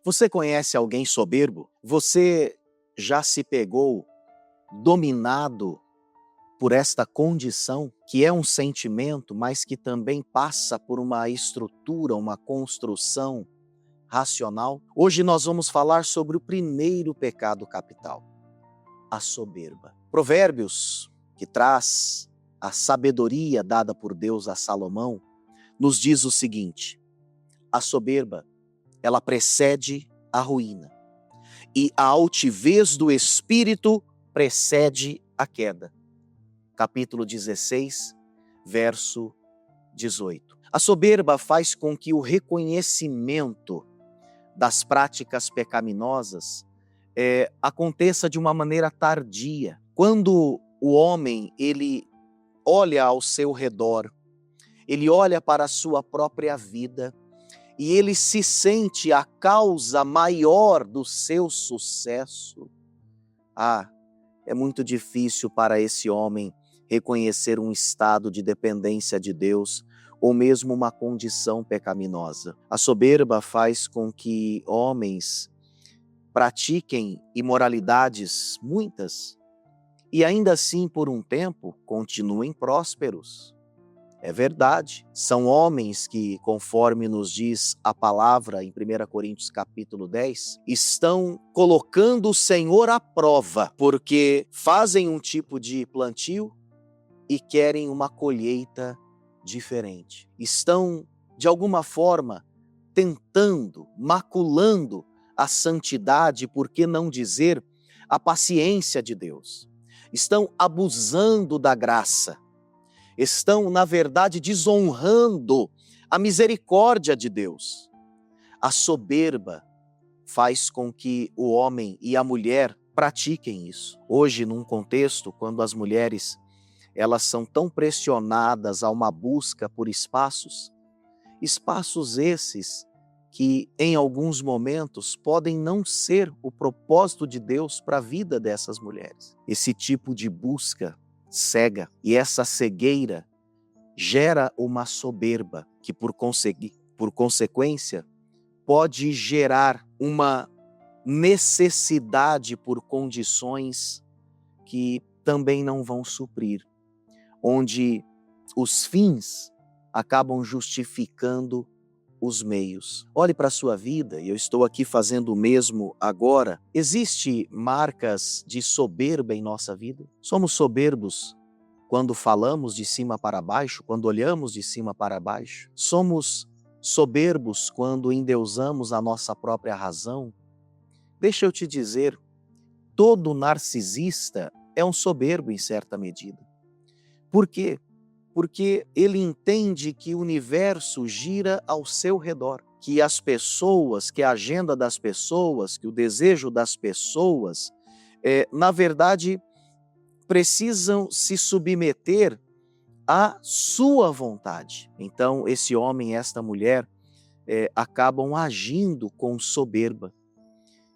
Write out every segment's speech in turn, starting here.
Você conhece alguém soberbo? Você já se pegou dominado por esta condição, que é um sentimento, mas que também passa por uma estrutura, uma construção racional? Hoje nós vamos falar sobre o primeiro pecado capital, a soberba. Provérbios, que traz a sabedoria dada por Deus a Salomão, nos diz o seguinte: a soberba, ela precede a ruína, e a altivez do espírito precede a queda. Capítulo 16, verso 18. A soberba faz com que o reconhecimento das práticas pecaminosas aconteça de uma maneira tardia. Quando o homem ele olha ao seu redor, ele olha para a sua própria vida e ele se sente a causa maior do seu sucesso, é muito difícil para esse homem reconhecer um estado de dependência de Deus ou mesmo uma condição pecaminosa. A soberba faz com que homens pratiquem imoralidades muitas e ainda assim por um tempo continuem prósperos. É verdade, são homens que, conforme nos diz a palavra em 1 Coríntios capítulo 10, estão colocando o Senhor à prova, porque fazem um tipo de plantio e querem uma colheita diferente. Estão, de alguma forma, tentando, maculando a santidade, por que não dizer a paciência de Deus. Estão abusando da graça. Estão, na verdade, desonrando a misericórdia de Deus. A soberba faz com que o homem e a mulher pratiquem isso. Hoje, num contexto, quando as mulheres elas são tão pressionadas a uma busca por espaços esses que, em alguns momentos, podem não ser o propósito de Deus para a vida dessas mulheres. Esse tipo de busca cega, e essa cegueira gera uma soberba que, por consequência, pode gerar uma necessidade por condições que também não vão suprir, onde os fins acabam justificando os meios. Olhe para a sua vida, e eu estou aqui fazendo o mesmo agora. Existem marcas de soberba em nossa vida? Somos soberbos quando falamos de cima para baixo, quando olhamos de cima para baixo? Somos soberbos quando endeusamos a nossa própria razão? Deixa eu te dizer, todo narcisista é um soberbo em certa medida. Por quê? Porque ele entende que o universo gira ao seu redor, que as pessoas, que a agenda das pessoas, que o desejo das pessoas, na verdade, precisam se submeter à sua vontade. Então, esse homem e esta mulher acabam agindo com soberba.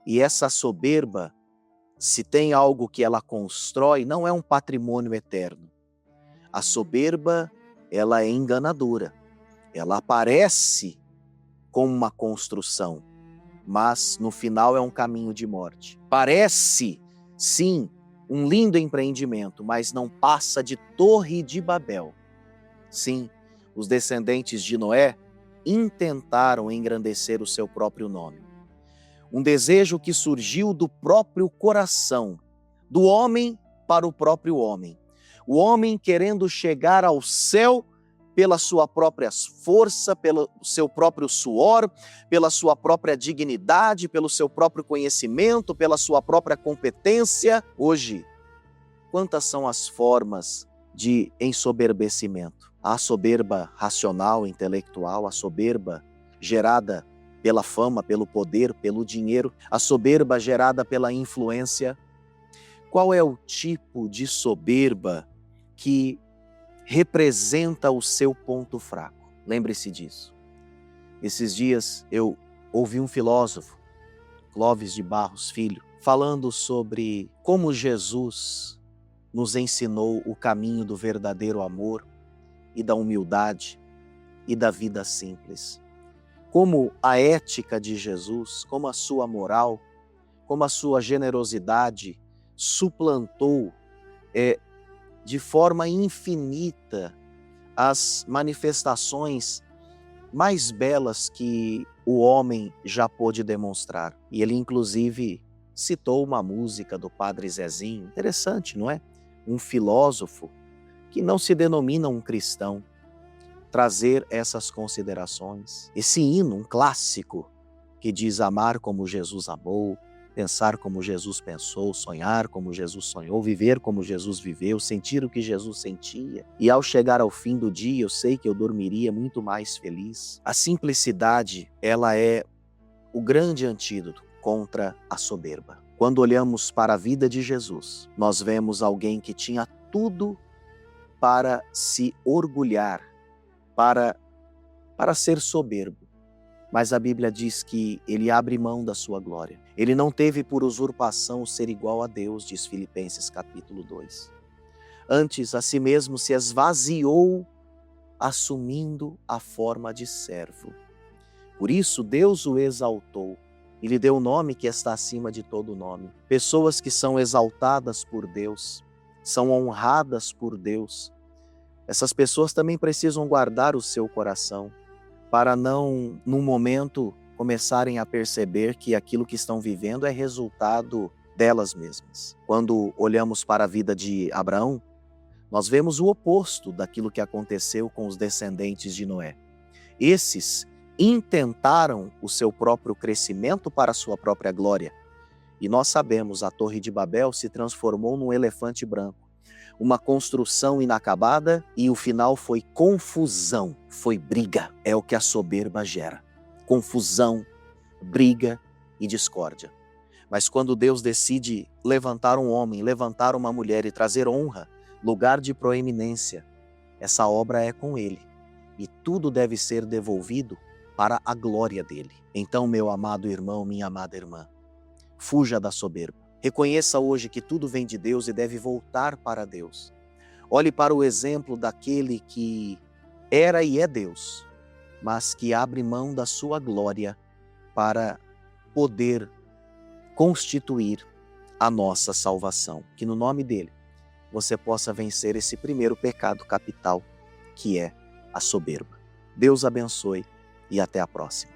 E essa soberba, se tem algo que ela constrói, não é um patrimônio eterno. A soberba, ela é enganadora. Ela aparece como uma construção, mas no final é um caminho de morte. Parece, sim, um lindo empreendimento, mas não passa de Torre de Babel. Sim, os descendentes de Noé intentaram engrandecer o seu próprio nome. Um desejo que surgiu do próprio coração, do homem para o próprio homem. O homem querendo chegar ao céu pela sua própria força, pelo seu próprio suor, pela sua própria dignidade, pelo seu próprio conhecimento, pela sua própria competência. Hoje, quantas são as formas de ensoberbecimento? A soberba racional, intelectual, a soberba gerada pela fama, pelo poder, pelo dinheiro, a soberba gerada pela influência. Qual é o tipo de soberba que representa o seu ponto fraco? Lembre-se disso. Esses dias eu ouvi um filósofo, Clóvis de Barros Filho, falando sobre como Jesus nos ensinou o caminho do verdadeiro amor e da humildade e da vida simples. como a ética de Jesus, como a sua moral, como a sua generosidade suplantou de forma infinita as manifestações mais belas que o homem já pôde demonstrar. E ele, inclusive, citou uma música do Padre Zezinho, interessante, não é? Um filósofo que não se denomina um cristão, trazer essas considerações. Esse hino, um clássico, que diz amar como Jesus amou, pensar como Jesus pensou, sonhar como Jesus sonhou, viver como Jesus viveu, sentir o que Jesus sentia. E ao chegar ao fim do dia, eu sei que eu dormiria muito mais feliz. A simplicidade, ela é o grande antídoto contra a soberba. Quando olhamos para a vida de Jesus, nós vemos alguém que tinha tudo para se orgulhar, para ser soberbo. Mas a Bíblia diz que ele abre mão da sua glória. Ele não teve por usurpação ser igual a Deus, diz Filipenses capítulo 2. Antes, a si mesmo se esvaziou, assumindo a forma de servo. Por isso, Deus o exaltou e lhe deu o nome que está acima de todo nome. Pessoas que são exaltadas por Deus, são honradas por Deus. Essas pessoas também precisam guardar o seu coração, para não, num momento, começarem a perceber que aquilo que estão vivendo é resultado delas mesmas. Quando olhamos para a vida de Abraão, nós vemos o oposto daquilo que aconteceu com os descendentes de Noé. Esses intentaram o seu próprio crescimento para a sua própria glória. E nós sabemos, a Torre de Babel se transformou num elefante branco. Uma construção inacabada e o final foi confusão, foi briga. É o que a soberba gera. Confusão, briga e discórdia. Mas quando Deus decide levantar um homem, levantar uma mulher e trazer honra, lugar de proeminência, essa obra é com ele. E tudo deve ser devolvido para a glória dele. Então, meu amado irmão, minha amada irmã, fuja da soberba. Reconheça hoje que tudo vem de Deus e deve voltar para Deus. Olhe para o exemplo daquele que era e é Deus, mas que abre mão da sua glória para poder constituir a nossa salvação. Que no nome dele você possa vencer esse primeiro pecado capital, que é a soberba. Deus abençoe e até a próxima.